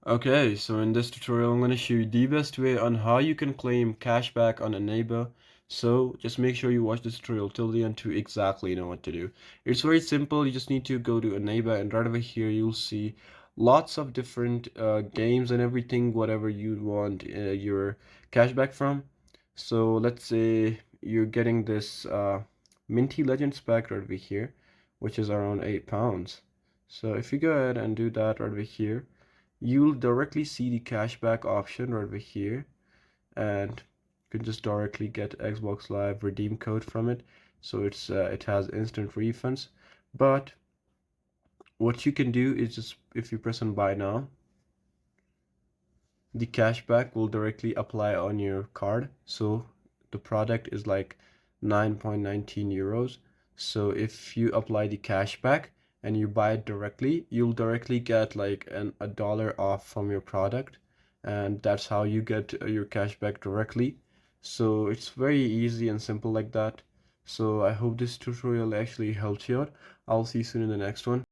Okay, so in this tutorial, I'm going to show you the best way on how you can claim cashback on Eneba. So just make sure you watch this tutorial till the end to exactly know what to do. It's very simple. You just need to go to Eneba, and right over here you'll see lots of different games and everything, whatever you want your cashback from. So let's say you're getting this Minty Legends pack right over here, which is around £8. So if you go ahead and do that right over here, you'll directly see the cashback option right over here, and you can just directly get Xbox Live redeem code from it. So it has instant refunds. But what you can do is just if you press on buy now, the cashback will directly apply on your card. So the product is like 9.19 euros. So if you apply the cashback and you buy it directly, you'll directly get like a dollar off from your product. And that's how you get your cashback directly. So it's very easy and simple like that. So I hope this tutorial actually helped you out. I'll see you soon in the next one.